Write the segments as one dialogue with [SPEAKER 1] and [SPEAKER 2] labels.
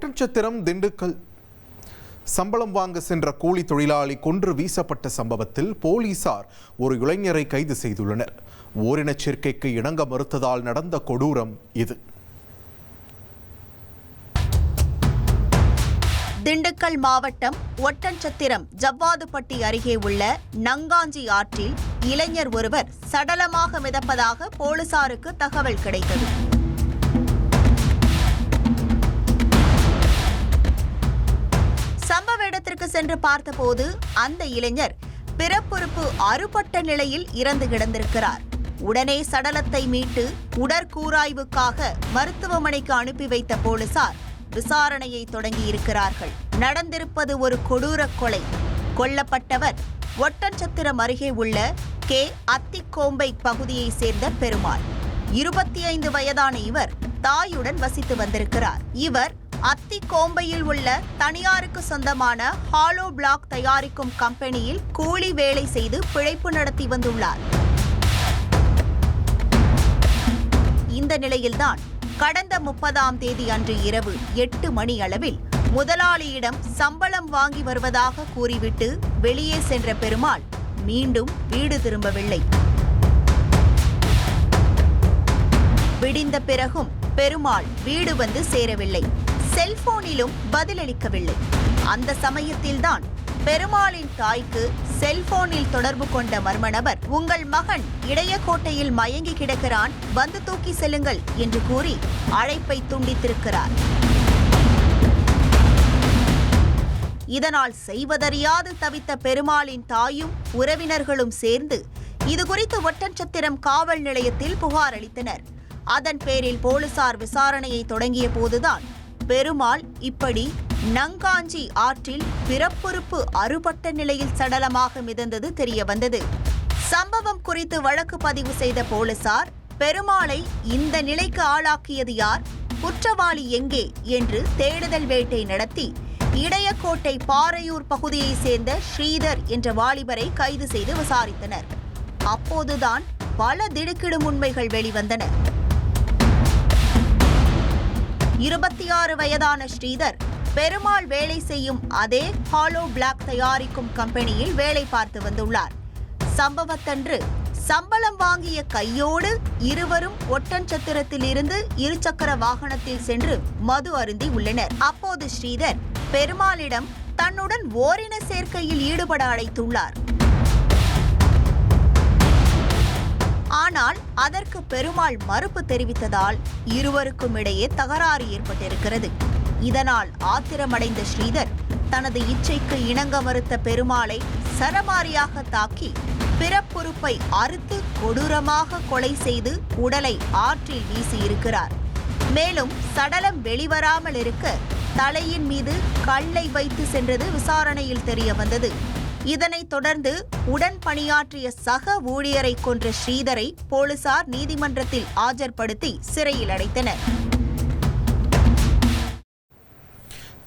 [SPEAKER 1] ஒட்டன்சத்திரம் திண்டுக்கல் சம்பளம் வாங்க சென்ற கூலி தொழிலாளி கொன்று வீசப்பட்ட சம்பவத்தில் போலீசார் ஒரு இளைஞரை கைது செய்துள்ளனர். ஓரினச் சேர்க்கைக்கு இணங்க மறுத்ததால் நடந்த கொடூரம் இது.
[SPEAKER 2] திண்டுக்கல் மாவட்டம் ஒட்டன்சத்திரம் ஜவ்வாதுப்பட்டி அருகே உள்ள நங்காஞ்சி ஆற்றில் இளைஞர் ஒருவர் சடலமாக மிதப்பதாக போலீசாருக்கு தகவல் கிடைத்தது. சம்பவ இடத்திற்கு சென்று பார்த்தபோது அந்த இளைஞர் பிறப்புறுப்பு அறுபட்ட நிலையில் இறந்து கிடந்திருக்கிறார். உடனே சடலத்தை மீட்டு உடற்கூராய்வுக்காக மருத்துவமனைக்கு அனுப்பி வைத்த போலீசார் விசாரணையை தொடங்கியிருக்கிறார்கள். நடந்திருப்பது ஒரு கொடூர கொலை. கொல்லப்பட்டவர் ஒட்டன்சத்திரம் அருகே உள்ள கே அத்திக்கோம்பை பகுதியை சேர்ந்த பெருமாள். 25 வயதான இவர் தாயுடன் வசித்து வந்திருக்கிறார். இவர் அத்திக்கோம்பையில் உள்ள தனியாருக்கு சொந்தமான ஹாலோ பிளாக் தயாரிக்கும் கம்பெனியில் கூலி வேலை செய்து பிழைப்பு நடத்தி வந்துள்ளார். இந்த நிலையில்தான் கடந்த 30ஆம் தேதி அன்று இரவு 8 மணி அளவில் முதலாளியிடம் சம்பளம் வாங்கி வருவதாக கூறிவிட்டு வெளியே சென்ற பெருமாள் மீண்டும் வீடு திரும்பவில்லை. விடிந்த பிறகும் பெருமாள் வீடு வந்து சேரவில்லை. செல்போனிலும் பதிலளிக்கவில்லை. அந்த சமயத்தில்தான் பெருமாளின் தாய்க்கு செல்போனில் தொடர்பு கொண்ட மர்ம நபர், உங்கள் மகன் இடையக்கோட்டையில் மயங்கி கிடக்கிறான், வந்து தூக்கி செல்லுங்கள் என்று கூறி அழைப்பை துண்டித்திருக்கிறார். இதனால் செய்வதறியாது தவித்த பெருமாளின் தாயும் உறவினர்களும் சேர்ந்து இதுகுறித்து ஒட்டன்சத்திரம் காவல் நிலையத்தில் புகார் அளித்தனர். அதன் பேரில் போலீசார் விசாரணையை தொடங்கிய போதுதான் பெருமாள் இப்படி நங்காஞ்சி ஆற்றில் பிறப்புறுப்பு அறுபட்ட நிலையில் சடலமாக மிதந்தது தெரிய வந்தது. சம்பவம் குறித்து வழக்கு பதிவு செய்த போலீசார் பெருமாளை இந்த நிலைக்கு ஆளாக்கியது யார், குற்றவாளி எங்கே என்று தேடுதல் வேட்டை நடத்தி இடையக்கோட்டை பாறையூர் பகுதியை சேர்ந்த ஸ்ரீதர் என்ற வாலிபரை கைது செய்து விசாரித்தனர். அப்போதுதான் பல திடுக்கிடும் உண்மைகள் வெளிவந்தன. 26 வயதான ஸ்ரீதர் பெருமாள் வேலை செய்யும் அதே ஹாலோ பிளாக் தயாரிக்கும் கம்பெனியில் வேலை பார்த்து வந்துள்ளார். சம்பவத்தன்று சம்பளம் வாங்கிய கையோடு இருவரும் ஒட்டன்சத்திரத்தில் இருந்து இருசக்கர வாகனத்தில் சென்று மது அருந்தி உள்ளனர். அப்போது ஸ்ரீதர் பெருமாளிடம் தன்னுடன் ஓரின சேர்க்கையில் ஈடுபட அழைத்துள்ளார். ஆனால் அதற்கு பெருமாள் மறுப்பு தெரிவித்ததால் இருவருக்கும் இடையே தகராறு ஏற்பட்டிருக்கிறது. இதனால் ஆத்திரமடைந்த ஸ்ரீதர் தனது இச்சைக்கு இணங்க மறுத்த பெருமாளை சரமாரியாக தாக்கி பிறப்புறுப்பை அறுத்து கொடூரமாக கொலை செய்து உடலை ஆற்றில் வீசியிருக்கிறார். மேலும் சடலம் வெளிவராமல் இருக்க தலையின் மீது கல்லை வைத்து சென்றது விசாரணையில் தெரிய வந்தது. இதனைத் தொடர்ந்து உடன் பணியாற்றிய சக ஊழியரை கொன்ற ஸ்ரீதரை போலீசார் நீதிமன்றத்தில் ஆஜர்படுத்தி சிறையில் அடைத்தனர்.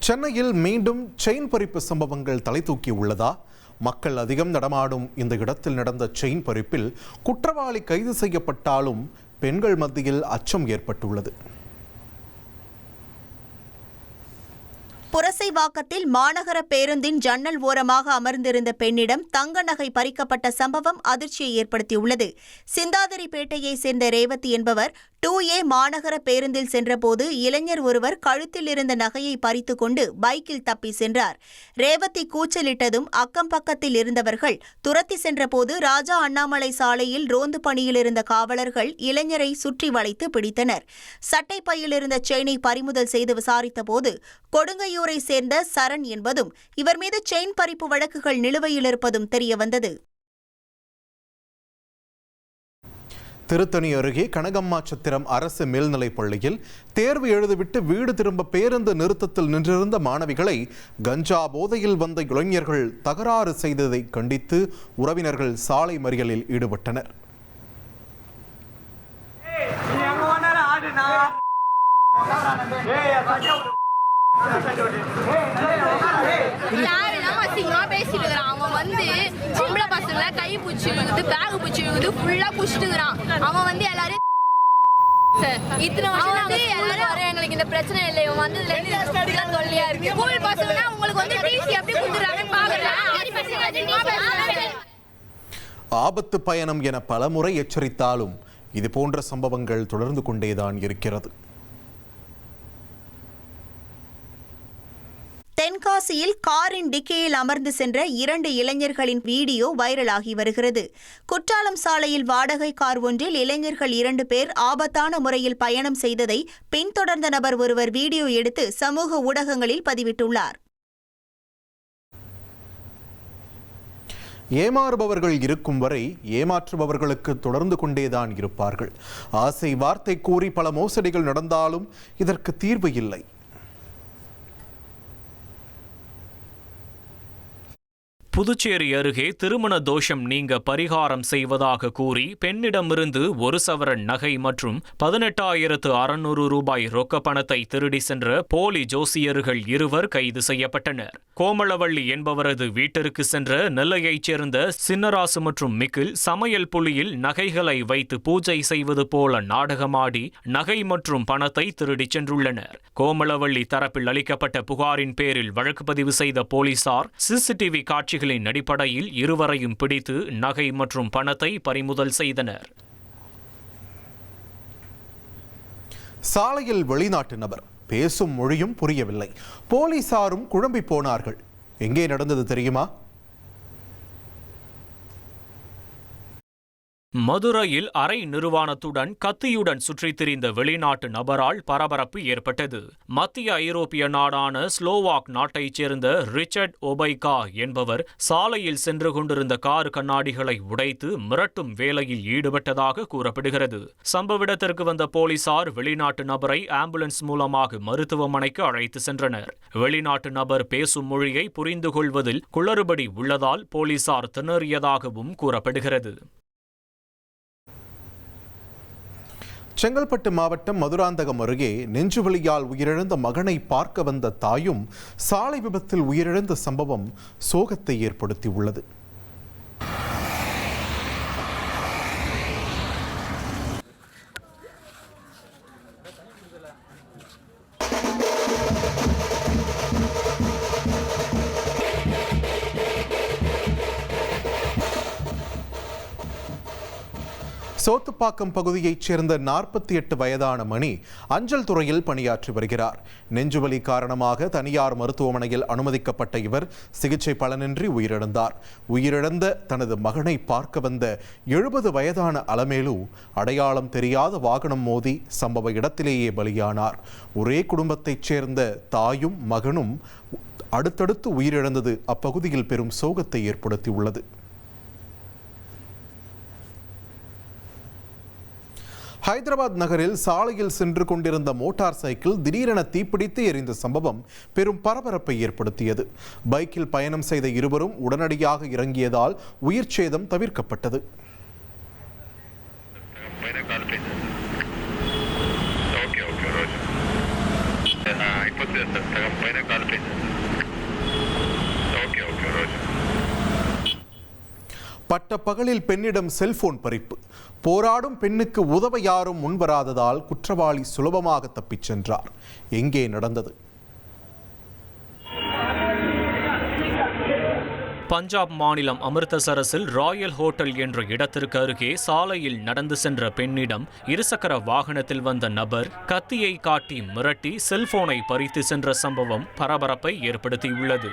[SPEAKER 1] சென்னையில் மீண்டும் செயின் பறிப்பு சம்பவங்கள் தலை தூக்கி உள்ளதா? மக்கள் அதிகம் நடமாடும் இந்த இடத்தில் நடந்த செயின் பறிப்பில் குற்றவாளி கைது செய்யப்பட்டாலும் பெண்கள் மத்தியில் அச்சம் ஏற்பட்டுள்ளது.
[SPEAKER 2] புரசைவாக்கத்தில் மாநகர பேருந்தின் ஜன்னல் ஓரமாக அமர்ந்திருந்த பெண்ணிடம் தங்க நகை பறிக்கப்பட்ட சம்பவம் அதிர்ச்சியை ஏற்படுத்தியுள்ளது. சிந்தாதிரிப்பேட்டையை சேர்ந்த ரேவதி என்பவர் 2A மாநகர பேருந்தில் சென்றபோது இளைஞர் ஒருவர் கழுத்தில் இருந்த நகையை பறித்து கொண்டு பைக்கில் தப்பி சென்றார். ரேவதி கூச்சலிட்டதும் அக்கம் பக்கத்தில் இருந்தவர்கள் துரத்தி சென்றபோது ராஜா அண்ணாமலை சாலையில் ரோந்து பணியில் இருந்த காவலர்கள் இளைஞரை சுற்றி வளைத்து பிடித்தனர். சட்டை பையில் இருந்த செயினை பறிமுதல் செய்து விசாரித்த போது கொடுங்கையூரை சேர்ந்த சரண் என்பதும் இவர் மீது செயின் பறிப்பு வழக்குகள் நிலுவையில் இருப்பதும் தெரியவந்தது.
[SPEAKER 1] திருத்தணி அருகே கனகம்மாச்சத்திரம் அரசு மேல்நிலைப் பள்ளியில் தேர்வு எழுதிவிட்டு வீடு திரும்ப பேருந்து நிறுத்தத்தில் நின்றிருந்த மாணவிகளை கஞ்சா போதையில் வந்த இளைஞர்கள் தகராறு செய்ததை கண்டித்து உறவினர்கள் சாலை மறியலில் ஈடுபட்டனர்.
[SPEAKER 3] அவன் வந்து சிம்பிள பசங்களை கை பூச்சி பேக் பூச்சி ஃபுல்லா குடிச்சிட்டு அவன் வந்து எல்லாரும் இத்தனை வருஷம் வந்து எல்லாரும் எங்களுக்கு இந்த பிரச்சனை இல்லை. இவன் வந்ததுல இருந்து தொல்லையா இருக்கு. ஸ்கூல் பசங்கன்னா உங்களுக்கு வந்து டிசி எப்படி கொடுத்துறாங்கன்னு பாக்கலாம்.
[SPEAKER 1] ஆபத்து பயணம் என பலமுறை எச்சரித்தாலும் இது போன்ற சம்பவங்கள் தொடர்ந்து கொண்டேதான் இருக்கிறது.
[SPEAKER 2] தென்காசியில் காரின் டிக்கியில் அமர்ந்து சென்ற 2 இளைஞர்களின் வீடியோ வைரலாகி வருகிறது. குற்றாலம் சாலையில் வாடகை கார் ஒன்றில் இளைஞர்கள் 2 பேர் ஆபத்தான முறையில் பயணம் செய்ததை பின்தொடர்ந்த நபர் ஒருவர் வீடியோ எடுத்து சமூக ஊடகங்களில் பதிவிட்டுள்ளார்.
[SPEAKER 1] ஏமாறுபவர்கள் இருக்கும் வரை ஏமாற்றுபவர்களுக்கு தொடர்ந்து கொண்டேதான் இருப்பார்கள். ஆசை வார்த்தை கூறி பல மோசடிகள் நடந்தாலும் இதற்கு தீர்வு இல்லை.
[SPEAKER 4] புதுச்சேரி அருகே திருமண தோஷம் நீங்க பரிகாரம் செய்வதாக கூறி பெண்ணிடமிருந்து 1 சவரன் நகை மற்றும் 18,600 ரூபாய் ரொக்க பணத்தை திருடி சென்ற போலி ஜோசியர்கள் 2 கைது செய்யப்பட்டனர். கோமளவள்ளி என்பவரது வீட்டிற்கு சென்ற நெல்லையைச் சேர்ந்த சின்னராசு மற்றும் மிக்கில் சமையல் புலியில் நகைகளை வைத்து பூஜை செய்வது போல நாடகமாடி நகை மற்றும் பணத்தை திருடிச் சென்றுள்ளனர். கோமளவள்ளி தரப்பில் அளிக்கப்பட்ட புகாரின் பேரில் வழக்கு பதிவு செய்த போலீசார் சிசிடிவி காட்சிகளின் அடிப்படையில் 2வரையும் பிடித்து நகை மற்றும் பணத்தை பறிமுதல் செய்தனர்.
[SPEAKER 1] சாலையில் வெளிநாட்டு நபர் பேசும் மொழியும் புரியவில்லை. போலீசாரும் குழம்பி போனார்கள். எங்கே நடந்தது தெரியுமா?
[SPEAKER 4] மதுரையில் அரை நிர்வாணத்துடன் கத்தியுடன் சுற்றித் திரிந்த வெளிநாட்டு நபரால் பரபரப்பு ஏற்பட்டது. மத்திய ஐரோப்பிய நாடான ஸ்லோவாக் நாட்டைச் சேர்ந்த ரிச்சர்ட் ஒபைகா என்பவர் சாலையில் சென்று கொண்டிருந்த கார் கண்ணாடிகளை உடைத்து மிரட்டும் வேலையில் ஈடுபட்டதாக கூறப்படுகிறது. சம்பவ இடத்திற்கு வந்த போலீசார் வெளிநாட்டு நபரை ஆம்புலன்ஸ் மூலமாக மருத்துவமனைக்கு அழைத்து சென்றனர். வெளிநாட்டு நபர் பேசும் மொழியை புரிந்து கொள்வதில் குளறுபடி உள்ளதால் போலீசார் திணறியதாகவும் கூறப்படுகிறது.
[SPEAKER 1] செங்கல்பட்டு மாவட்டம் மதுராந்தகம் அருகே நெஞ்சுவலியால் உயிரிழந்த மகனை பார்க்க வந்த தாயும் சாலை விபத்தில் உயிரிழந்த சம்பவம் சோகத்தை ஏற்படுத்தியுள்ளது. சோத்துப்பாக்கம் பகுதியைச் சேர்ந்த 48 வயதான மணி அஞ்சல் துறையில் பணியாற்றி வருகிறார். நெஞ்சுவலி காரணமாக தனியார் மருத்துவமனையில் அனுமதிக்கப்பட்ட இவர் சிகிச்சை பலனின்றி உயிரிழந்தார். உயிரிழந்த தனது மகனை பார்க்க வந்த 70 வயதான அலமேலு அடையாளம் தெரியாத வாகனம் மோதி சம்பவ இடத்திலேயே பலியானார். ஒரே குடும்பத்தைச் சேர்ந்த தாயும் மகனும் அடுத்தடுத்து உயிரிழந்தது அப்பகுதியில் பெரும் சோகத்தை ஏற்படுத்தியுள்ளது. ஹைதராபாத் நகரில் சாலையில் சென்று கொண்டிருந்த மோட்டார் சைக்கிள் திடீரென தீப்பிடித்து எரிந்த சம்பவம் பெரும் பரபரப்பை ஏற்படுத்தியது. பைக்கில் பயணம் செய்த இருவரும் உடனடியாக இறங்கியதால் உயிர் சேதம் தவிர்க்கப்பட்டது. பட்ட பகலில் பெண்ணிடம் செல்போன் பறிப்பு. போராடும் பெண்ணுக்கு உதவ யாரும் முன்வராததால் குற்றவாளி சுலபமாக தப்பிச் சென்றார். எங்கே நடந்தது?
[SPEAKER 4] பஞ்சாப் மாநிலம் அமிர்தசரஸில் ராயல் ஹோட்டல் என்ற இடத்திற்கு அருகே சாலையில் நடந்து சென்ற பெண்ணிடம் இருசக்கர வாகனத்தில் வந்த நபர் கத்தியை காட்டி மிரட்டி செல்போனை பறித்து சென்ற சம்பவம் பரபரப்பை ஏற்படுத்தியுள்ளது.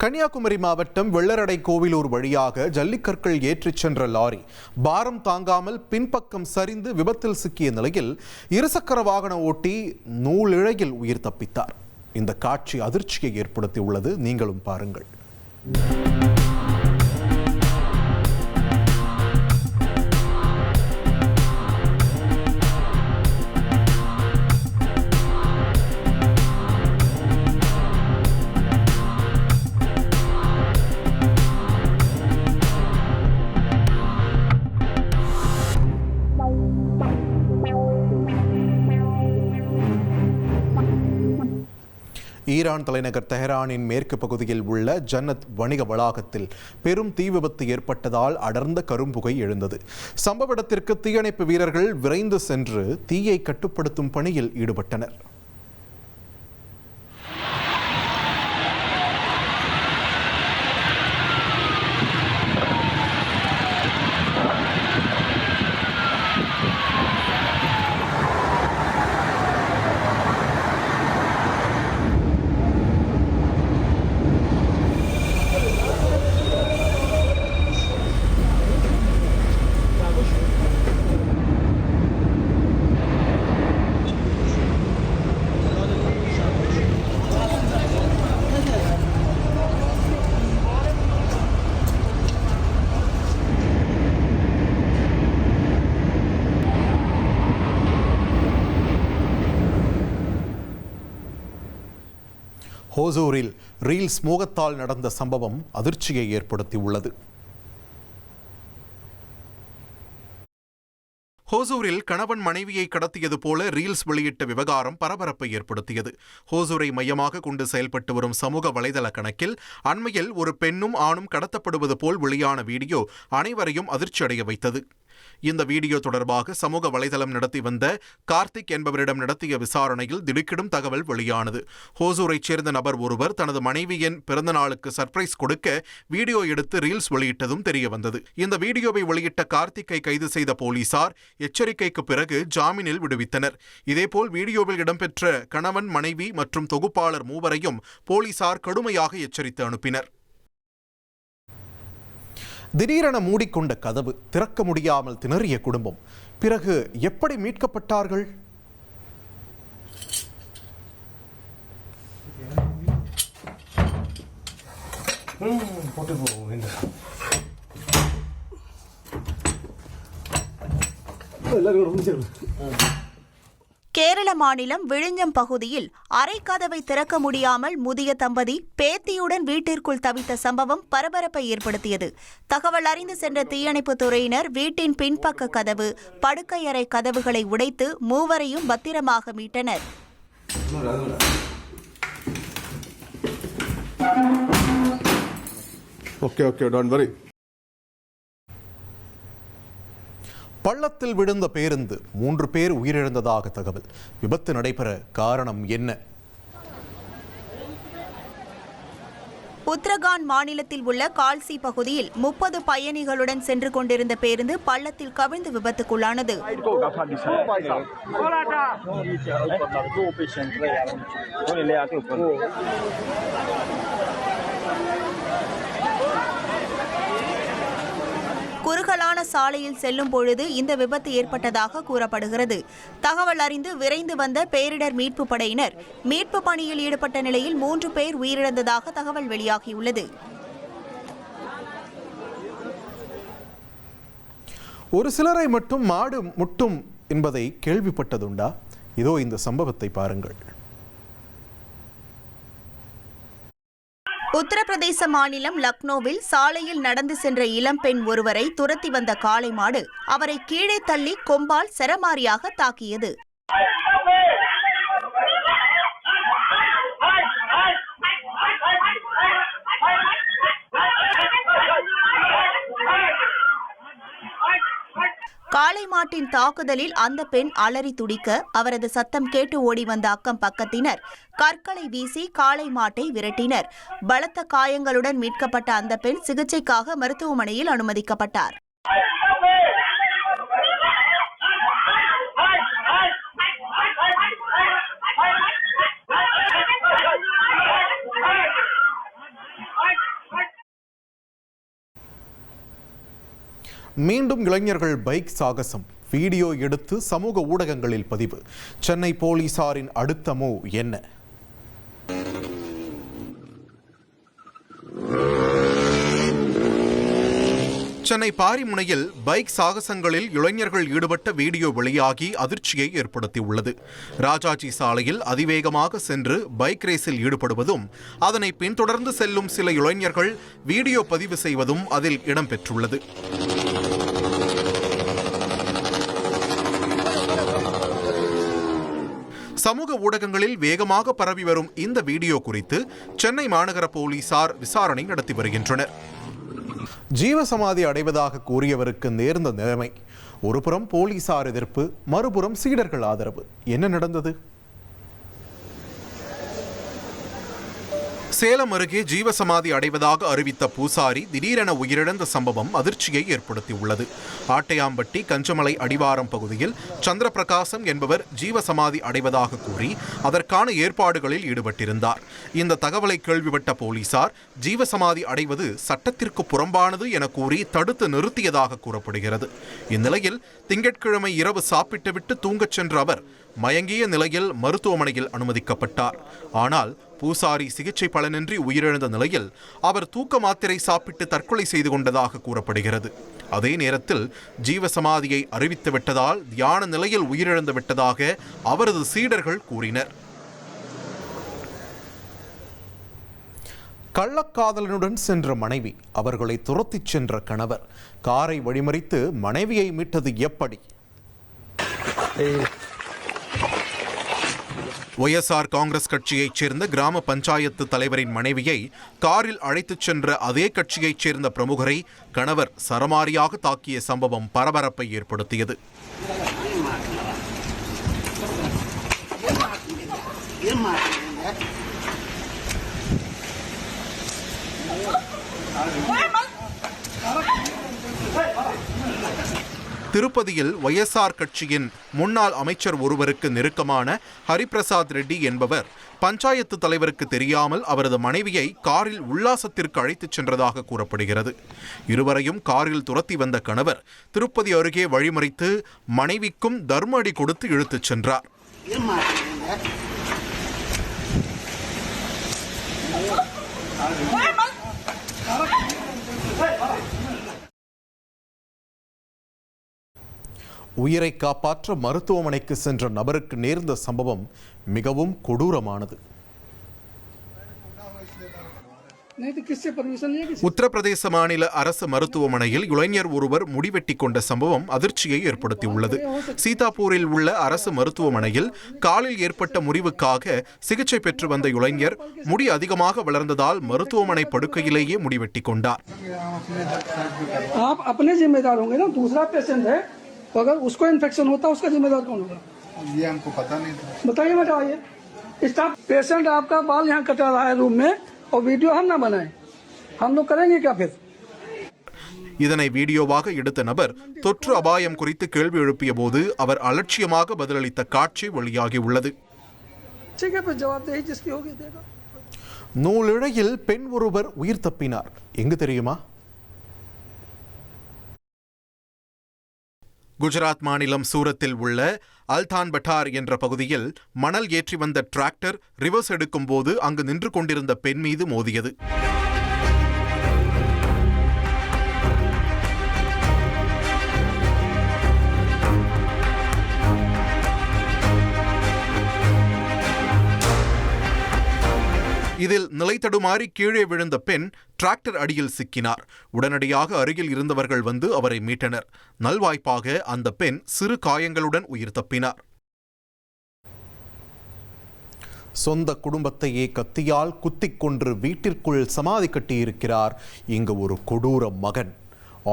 [SPEAKER 1] கன்னியாகுமரி மாவட்டம் வெள்ளரடை கோவிலூர் வழியாக ஜல்லிக்கற்கள் ஏற்றிச் சென்ற லாரி பாரம் தாங்காமல் பின்பக்கம் சரிந்து விபத்தில் சிக்கிய நிலையில் இருசக்கர வாகன ஓட்டி நூலிழையில் உயிர் தப்பித்தார். இந்த காட்சி அதிர்ச்சியை ஏற்படுத்தியுள்ளது. நீங்களும் பாருங்கள். ஈரான் தலைநகர் தெஹரானின் மேற்கு பகுதியில் உள்ள ஜன்னத் வணிக வளாகத்தில் பெரும் தீ விபத்து ஏற்பட்டதால் அடர்ந்த கரும்புகை எழுந்தது. சம்பவ இடத்திற்கு தீயணைப்பு வீரர்கள் விரைந்து சென்று தீயை கட்டுப்படுத்தும் பணியில் ஈடுபட்டனர். ஹோசூரில் ரீல்ஸ் மோகத்தால் நடந்த சம்பவம் அதிர்ச்சியை ஏற்படுத்தியுள்ளது. ஹோசூரில் கணவன் மனைவியை கடத்தியது போல ரீல்ஸ் வெளியிட்ட விவகாரம் பரபரப்பை ஏற்படுத்தியது. ஹோசூரை மையமாக கொண்டு செயல்பட்டு வரும் சமூக வலைதள கணக்கில் அண்மையில் ஒரு பெண்ணும் ஆணும் கடத்தப்படுவது போல் வெளியான வீடியோ அனைவரையும் அதிர்ச்சியடைய வைத்தது. இந்த வீடியோ தொடர்பாக சமூக வலைதளம் நடத்தி வந்த கார்த்திக் என்பவரிடம் நடத்திய விசாரணையில் திடுக்கிடும் தகவல் வெளியானது. ஹோசூரைச் சேர்ந்த நபர் ஒருவர் தனது மனைவியின் பிறந்த நாளுக்கு சர்ப்ரைஸ் கொடுக்க வீடியோ எடுத்து ரீல்ஸ் வெளியிட்டதும் தெரியவந்தது. இந்த வீடியோவை வெளியிட்ட கார்த்திக்கை கைது செய்த போலீசார் எச்சரிக்கைக்கு பிறகு ஜாமீனில் விடுவித்தனர். இதேபோல் வீடியோவில் இடம்பெற்ற கணவன், மனைவி மற்றும் தொகுப்பாளர் மூவரையும் போலீசார் கடுமையாக எச்சரித்து அனுப்பினர். திடீரென மூடிக்கொண்ட கதவு, திறக்க முடியாமல் திணறிய குடும்பம். பிறகு எப்படி மீட்கப்பட்டார்கள்?
[SPEAKER 2] கேரள மாநிலம் விழுஞ்சம் பகுதியில் அரைக்கதவை திறக்க முடியாமல் முதிய தம்பதி பேத்தியுடன் வீட்டிற்குள் தவித்த சம்பவம் பரபரப்பை ஏற்படுத்தியது. தகவல் அறிந்து சென்ற தீயணைப்புத் துறையினர் வீட்டின் பின்பக்க கதவு, படுக்கையறை கதவுகளை உடைத்து மூவரையும் பத்திரமாக மீட்டனர்.
[SPEAKER 1] பள்ளத்தில் விழுந்த பேருந்து, 3 பேர் உயிரிழந்ததாக தகவல். விபத்து நடைபெற காரணம் என்ன?
[SPEAKER 2] உத்தரகாண்ட் மாநிலத்தில் உள்ள கால்சி பகுதியில் 30 பயணிகளுடன் சென்று கொண்டிருந்த பேருந்து பள்ளத்தில் கவிழ்ந்து விபத்துக்குள்ளானது. குறுகலான சாலையில் செல்லும் பொழுது இந்த விபத்து ஏற்பட்டதாக கூறப்படுகிறது. தகவல் அறிந்து விரைந்து வந்த பேரிடர் மீட்பு படையினர் மீட்பு பணியில் ஈடுபட்ட நிலையில் 3 பேர் உயிரிழந்ததாக தகவல் வெளியாகியுள்ளது.
[SPEAKER 1] ஒரு சிலரை மட்டும் மாடு முட்டும் என்பதை கேள்விப்பட்டதுண்டா? இதோ இந்த சம்பவத்தை பாருங்கள்.
[SPEAKER 2] உத்தரப்பிரதேச மாநிலம் லக்னோவில் சாலையில் நடந்து சென்ற இளம்பெண் ஒருவரை துரத்தி வந்த காளை மாடு அவரை கீழே தள்ளி கொம்பால் சரமாரியாக தாக்கியது. காளை மாட்டின் தாக்குதலில் அந்த பெண் அலறி துடிக்க அவரது சத்தம் கேட்டு ஓடி வந்த அக்கம் பக்கத்தினர் கற்களை வீசி காளை மாட்டை விரட்டினர். பலத்த காயங்களுடன் மீட்கப்பட்ட அந்த பெண் சிகிச்சைக்காக மருத்துவமனையில் அனுமதிக்கப்பட்டார்.
[SPEAKER 1] மீண்டும் இளைஞர்கள் பைக் சாகசம், வீடியோ எடுத்து சமூக ஊடகங்களில் பதிவு. சென்னை போலீசாரின் அடுத்த மூவ் என்ன? சென்னை பாரிமுனையில் பைக் சாகசங்களில் இளைஞர்கள் ஈடுபட்ட வீடியோ வெளியாகி அதிர்ச்சியை ஏற்படுத்தியுள்ளது. ராஜாஜி சாலையில் அதிவேகமாக சென்று பைக் ரேஸில் ஈடுபடுவதும் அதனை பின்தொடர்ந்து செல்லும் சில இளைஞர்கள் வீடியோ பதிவு செய்வதும் அதில் இடம்பெற்றுள்ளது. சமூக ஊடகங்களில் வேகமாக பரவி வரும் இந்த வீடியோ குறித்து சென்னை மாநகர போலீசார் விசாரணை நடத்தி வருகின்றனர். ஜீவசமாதி அடைவதாக கூறியவருக்கு நேர்ந்த நிலைமை. ஒருபுறம் போலீசார் எதிர்ப்பு, மறுபுறம் சீடர்கள் ஆதரவு. என்ன நடந்தது? சேலம் அருகே ஜீவசமாதி அடைவதாக அறிவித்த பூசாரி திடீரென உயிரிழந்த சம்பவம் அதிர்ச்சியை ஏற்படுத்தியுள்ளது. ஆட்டையாம்பட்டி கஞ்சமலை அடிவாரம் பகுதியில் சந்திரபிரகாசம் என்பவர் ஜீவசமாதி அடைவதாக கூறி அதற்கான ஏற்பாடுகளில் ஈடுபட்டிருந்தார். இந்த தகவலை கேள்விப்பட்ட போலீசார் ஜீவசமாதி அடைவது சட்டத்திற்கு புறம்பானது என கூறி தடுத்து நிறுத்தியதாக கூறப்படுகிறது. இந்நிலையில் திங்கட்கிழமை இரவு சாப்பிட்டுவிட்டு தூங்கச் சென்ற அவர் மயங்கிய நிலையில் மருத்துவமனையில் அனுமதிக்கப்பட்டார். ஆனால் பூசாரி சிகிச்சை பலனின்றி உயிரிழந்த நிலையில் அவர் தூக்க மாத்திரை சாப்பிட்டு தற்கொலை செய்து கொண்டதாக கூறப்படுகிறது. அதே நேரத்தில் ஜீவசமாதியை அறிவித்து விட்டதால் தியான நிலையில் உயிரிழந்து விட்டதாக அவரது சீடர்கள் கூறினர். கள்ளக்காதலனுடன் சென்ற மனைவி, அவர்களை துரத்திச் சென்ற கணவர், காரை வழிமறித்து மனைவியை மீட்டது எப்படி? ஒய்எஸ்ஆர் காங்கிரஸ் கட்சியைச் சேர்ந்த கிராம பஞ்சாயத்து தலைவரின் மனைவியை காரில் அழைத்துச் சென்ற அதே கட்சியைச் சேர்ந்த பிரமுகரை கணவர் சரமாரியாக தாக்கிய சம்பவம் பரபரப்பை ஏற்படுத்தியது. திருப்பதியில் ஒய்எஸ்ஆர் கட்சியின் முன்னாள் அமைச்சர் ஒருவருக்கு நெருக்கமான ஹரிபிரசாத் ரெட்டி என்பவர் பஞ்சாயத்து தலைவருக்கு தெரியாமல் அவரது மனைவியை காரில் உல்லாசத்திற்கு அழைத்துச் சென்றதாக கூறப்படுகிறது. இருவரையும் காரில் துரத்தி வந்த கணவர் திருப்பதி அருகே வழிமறித்து மனைவிக்கும் தர்ம அடி கொடுத்து இழுத்துச் சென்றார். உயிரை காப்பாற்ற மருத்துவமனைக்கு சென்ற நபருக்கு நேர்ந்த சம்பவம் மிகவும் கொடூரமானது. உத்தரப்பிரதேச மாநில அரசு மருத்துவமனையில் இளைஞர் ஒருவர் முடிவெட்டி கொண்ட சம்பவம் அதிர்ச்சியை ஏற்படுத்தியுள்ளது. சீதாப்பூரில் உள்ள அரசு மருத்துவமனையில் காலில் ஏற்பட்ட முறிவுக்காக சிகிச்சை பெற்று வந்த இளைஞர் முடி அதிகமாக வளர்ந்ததால் மருத்துவமனை படுக்கையிலேயே முடிவெட்டி கொண்டார்.
[SPEAKER 5] अगर उसको इन्फेक्शन होता है उसका जिम्मेदार कौन होगा?
[SPEAKER 6] ये हमको पता नहीं था.
[SPEAKER 5] बताइए बताइए. स्टाफ पेशेंट आपका बाल यहाँ कटा रहा है रूम में और वीडियो हम ना बनाए, हम लोग करेंगे क्या फिर?
[SPEAKER 1] இதனை வீடியோவாக எடுத்த நபர் தொற்று அபாயம் குறித்து கேள்வி எழுப்பிய போது அவர் அலட்சியமாக பதிலளித்த காட்சி வெளியாகி உள்ளது. நூலிழையில் பெண் ஒருவர் உயிர் தப்பினார். எங்கு தெரியுமா? குஜராத் மாநிலம் சூரத்தில் உள்ள அல்தான் பட்டார் என்ற பகுதியில் மணல் ஏற்றி வந்த டிராக்டர் ரிவர்ஸ் எடுக்கும் போது அங்கு நின்று கொண்டிருந்த பெண் மீது மோதியது. இதில் நிலை தடுமாறி கீழே விழுந்த பெண் டிராக்டர் அடியில் சிக்கினார். உடனடியாக அருகில் இருந்தவர்கள் வந்து அவரை மீட்டனர். நல்வாய்ப்பாக அந்த பெண் சிறு காயங்களுடன் உயிர் தப்பினார். சொந்த குடும்பத்தையே கத்தியால் குத்திக் கொன்று வீட்டிற்குள் சமாதி கட்டியிருக்கிறார் இங்கு ஒரு கொடூர மகன்.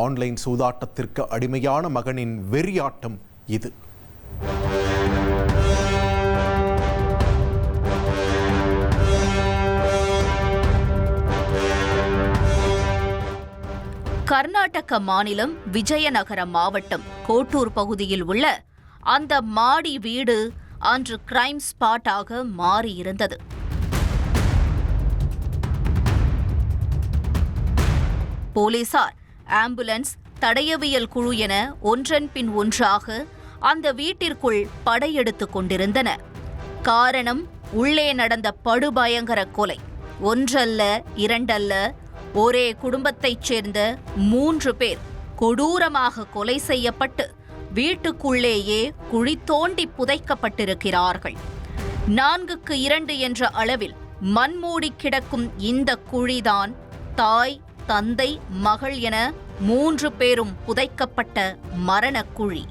[SPEAKER 1] ஆன்லைன் சூதாட்டத்திற்கு அடிமையான மகனின் வெறியாட்டம் இது.
[SPEAKER 7] கர்நாடக மாநிலம் விஜயநகர மாவட்டம் கோட்டூர் பகுதியில் உள்ள அந்த மாடி வீடு அன்று கிரைம் ஸ்பாட்டாக மாறியிருந்தது. போலீசார், ஆம்புலன்ஸ், தடயவியல் குழு என ஒன்றன் பின் ஒன்றாக அந்த வீட்டிற்குள் படையெடுத்துக் கொண்டிருந்தனர். காரணம், உள்ளே நடந்த படுபயங்கர கொலை. ஒன்றல்ல, இரண்டல்ல, ஒரே குடும்பத்தைச் சேர்ந்த 3 பேர் கொடூரமாக கொலை செய்யப்பட்டு வீட்டுக்குள்ளேயே குழி தோண்டி புதைக்கப்பட்டிருக்கிறார்கள். 4க்கு 2 என்ற அளவில் மண்மூடி கிடக்கும் இந்த குழிதான் தாய், தந்தை, மகள் என 3 பேரும் புதைக்கப்பட்ட மரணக்குழி.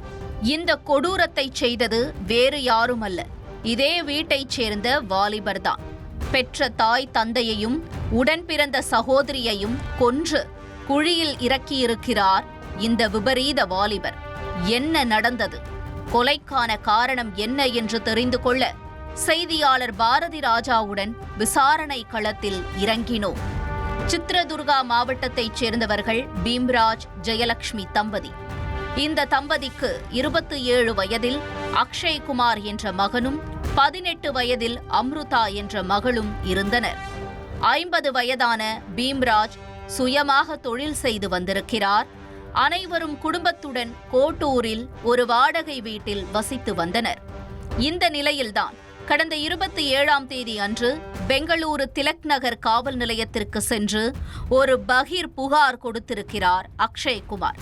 [SPEAKER 7] இந்த கொடூரத்தை செய்தது வேறு யாருமல்ல, இதே வீட்டைச் சேர்ந்த வாலிபர்தான். பெற்ற தாய் தந்தையையும் உடன் பிறந்த சகோதரியையும் கொன்று குழியில் இறக்கியிருக்கிறார் இந்த விபரீத வாலிபர். என்ன நடந்தது? கொலைக்கான காரணம் என்ன என்று தெரிந்து கொள்ள செய்தியாளர் பாரதி ராஜாவுடன் விசாரணை களத்தில் இறங்கினோம். சித்ரதுர்கா மாவட்டத்தைச் சேர்ந்தவர்கள் பீம்ராஜ் ஜெயலட்சுமி தம்பதி. இந்த தம்பதிக்கு 27 வயதில் அக்ஷய்குமார் என்ற மகனும் 18 வயதில் அம்ருதா என்ற மகளும் இருந்தனர். 50 வயதான பீம்ராஜ் சுயமாக தொழில் செய்து வந்திருக்கிறார். அனைவரும் குடும்பத்துடன் கோட்டூரில் ஒரு வாடகை வீட்டில் வசித்து வந்தனர். இந்த நிலையில்தான் கடந்த 27ஆம் தேதி அன்று பெங்களூரு திலக் நகர் காவல் நிலையத்திற்கு சென்று ஒரு பகீர் புகார் கொடுத்திருக்கிறார் அக்ஷய்குமார்.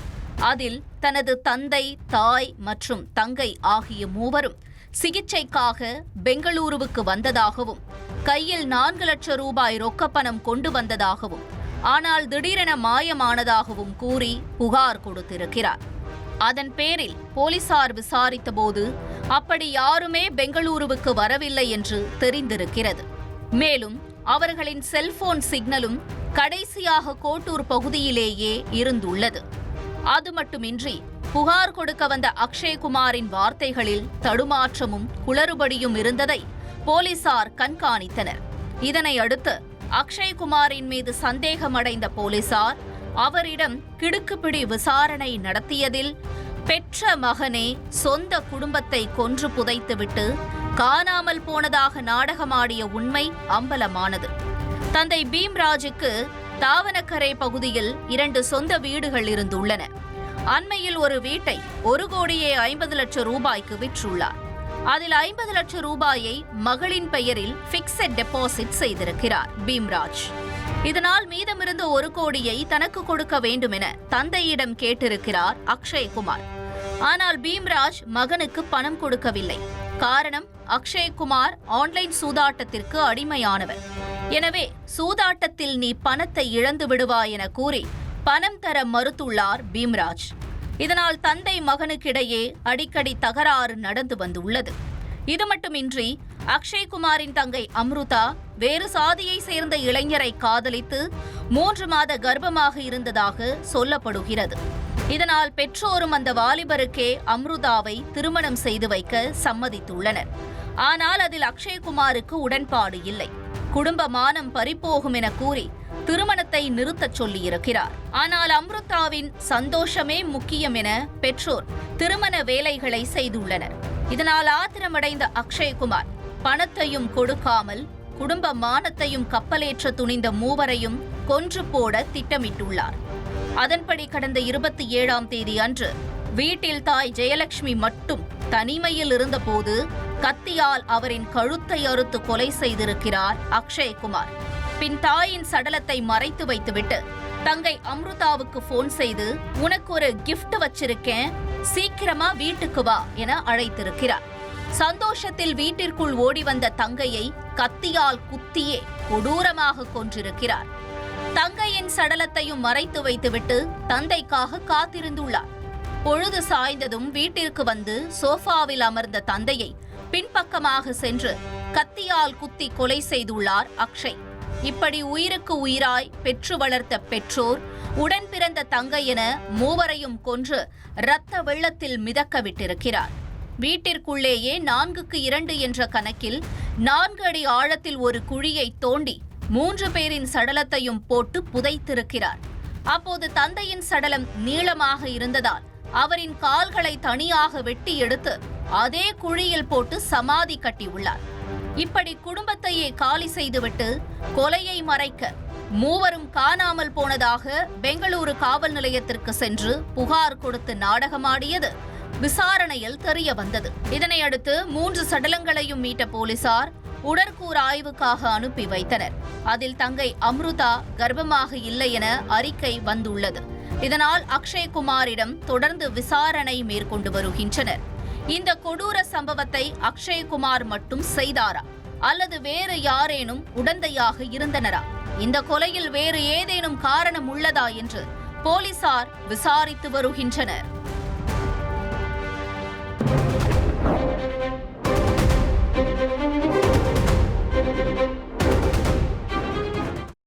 [SPEAKER 7] அதில் தனது தந்தை, தாய் மற்றும் தங்கை ஆகிய மூவரும் சிகிச்சைக்காக பெங்களூருவுக்கு வந்ததாகவும் கையில் 4 லட்சம் ரூபாய் ரொக்கப்பணம் கொண்டு வந்ததாகவும் ஆனால் திடீரென மாயமானதாகவும் கூறி புகார் கொடுத்திருக்கிறார். அதன் பேரில் போலீசார் விசாரித்தபோது அப்படி யாருமே பெங்களூருவுக்கு வரவில்லை என்று தெரிந்திருக்கிறது. மேலும் அவர்களின் செல்போன் சிக்னலும் கடைசியாக கோட்டூர் பகுதியிலேயே இருந்துள்ளது. அது மட்டுமின்றி புகார் கொடுக்க வந்த அக்ஷய்குமாரின் வார்த்தைகளில் தடுமாற்றமும் குளறுபடியும் இருந்ததை போலீசார் கண்காணித்தனர். இதனை அடுத்து அக்ஷய்குமாரின் மீது சந்தேகமடைந்த போலீசார் அவரிடம் கிடுக்குப்பிடி விசாரணை நடத்தியதில் பெற்ற மகனே சொந்த குடும்பத்தை கொன்று புதைத்துவிட்டு காணாமல் போனதாக நாடகமாடிய உண்மை அம்பலமானது. தந்தை பீம்ராஜுக்கு தாவனக்கரை பகுதியில் 2 சொந்த வீடுகள் இருந்துள்ளன. அண்மையில் ஒரு வீட்டை 1,50,00,000 ரூபாய்க்கு விற்றுள்ளார். அதில் 50 லட்சம் ரூபாயை மகளின் பெயரில் பிக்ஸட் டெபாசிட் செய்திருக்கிறார் பீம்ராஜ். இதனால் மீதமிருந்த 1 கோடியை தனக்கு கொடுக்க வேண்டும் என தந்தையிடம் கேட்டிருக்கிறார் அக்ஷய்குமார். ஆனால் பீம்ராஜ் மகனுக்கு பணம் கொடுக்கவில்லை. காரணம், அக்ஷய்குமார் ஆன்லைன் சூதாட்டத்திற்கு அடிமையானவர். எனவே சூதாட்டத்தில் நீ பணத்தை இழந்து விடுவாய் என கூறி பணம் தர மறுத்துள்ளார் பீம்ராஜ். இதனால் தந்தை மகனுக்கிடையே அடிக்கடி தகராறு நடந்து வந்துள்ளது. இது மட்டுமின்றி அக்ஷய்குமாரின் தங்கை அம்ருதா வேறு சாதியை சேர்ந்த இளைஞரை காதலித்து 3 மாத கர்ப்பமாக இருந்ததாக சொல்லப்படுகிறது. இதனால் பெற்றோரும் அந்த வாலிபருக்கே அம்ருதாவை திருமணம் செய்து வைக்க சம்மதித்துள்ளனர். ஆனால் அதில் அக்ஷய்குமாருக்கு உடன்பாடு இல்லை. குடும்ப மானம் பறிப்போகும் என கூறி திருமணத்தை நிறுத்தச் சொல்லியிருக்கிறார். ஆனால் அம்ருதாவின் சந்தோஷமே முக்கியம் என பெற்றோர் திருமண வேலைகளை செய்துள்ளனர். இதனால் ஆத்திரமடைந்த அக்ஷய்குமார் பணத்தையும் கொடுக்காமல் குடும்ப மானத்தையும் கப்பலேற்ற துணிந்த மூவரையும் கொன்று போட திட்டமிட்டுள்ளார். அதன்படி கடந்த 27ஆம் தேதி அன்று வீட்டில் தாய் ஜெயலட்சுமி மட்டும் தனிமையில் இருந்தபோது கத்தியால் அவரின் கழுத்தை அறுத்து கொலை செய்திருக்கிறார் அக்ஷய்குமார். பின் தாயின் சடலத்தை மறைத்து வைத்துவிட்டு தங்கை அம்ருதாவுக்கு போன் செய்து உனக்கு ஒரு கிஃப்ட் வச்சிருக்கேன், சீக்கிரமா வீட்டுக்கு வா என அழைத்திருக்கிறார். சந்தோஷத்தில் வீட்டிற்குள் ஓடி வந்த தங்கையை கத்தியால் குத்தியே கொடூரமாக கொன்றிருக்கிறார். தங்கையின் சடலத்தையும் மறைத்து வைத்துவிட்டு தந்தைக்காக காத்திருந்துள்ளார். பொழுது சாய்ந்ததும் வீட்டிற்கு வந்து சோஃபாவில் அமர்ந்த தந்தையை பின்பக்கமாக சென்று கத்தியால் குத்தி கொலை செய்துள்ளார் அக்ஷய். இப்படி உயிருக்கு உயிராய் பெற்று வளர்த்த பெற்றோர், உடன் பிறந்த தங்கை என மூவரையும் கொன்று இரத்த வெள்ளத்தில் மிதக்க விட்டிருக்கிறார். வீட்டிற்குள்ளேயே 4க்கு 2 என்ற கணக்கில் 4 அடி ஆழத்தில் ஒரு குழியை தோண்டி 3 பேரின் சடலத்தையும் போட்டு புதைத்திருக்கிறார். அப்போது தந்தையின் சடலம் நீளமாக இருந்ததால் அவரின் கால்களை தனியாக வெட்டி எடுத்து அதே குழியில் போட்டு சமாதி கட்டியுள்ளார். இப்படி குடும்பத்தையே காலி செய்துவிட்டு கொலையை மறைக்க மூவரும் காணாமல் போனதாக பெங்களூரு காவல் நிலையத்திற்கு சென்று புகார் கொடுத்து நாடகமாடியது விசாரணையில் தெரிய வந்தது. இதனையடுத்து 3 சடலங்களையும் மீட்ட போலீசார் உடற்கூறு ஆய்வுக்காக அனுப்பி வைத்தனர். அதில் தங்கை அம்ருதா கர்ப்பமாக இல்லை என அறிக்கை வந்துள்ளது. இதனால் அக்ஷய்குமாரிடம் தொடர்ந்து விசாரணை மேற்கொண்டு வருகின்றனர். இந்த கொடூர சம்பவத்தை அக்ஷய்குமார் மட்டும் செய்தாரா அல்லது வேறு யாரேனும் உடந்தையாக இருந்தனரா? இந்த கொலையில் வேறு ஏதேனும் காரணம் உள்ளதா என்று போலீசார் விசாரித்து வருகின்றனர்.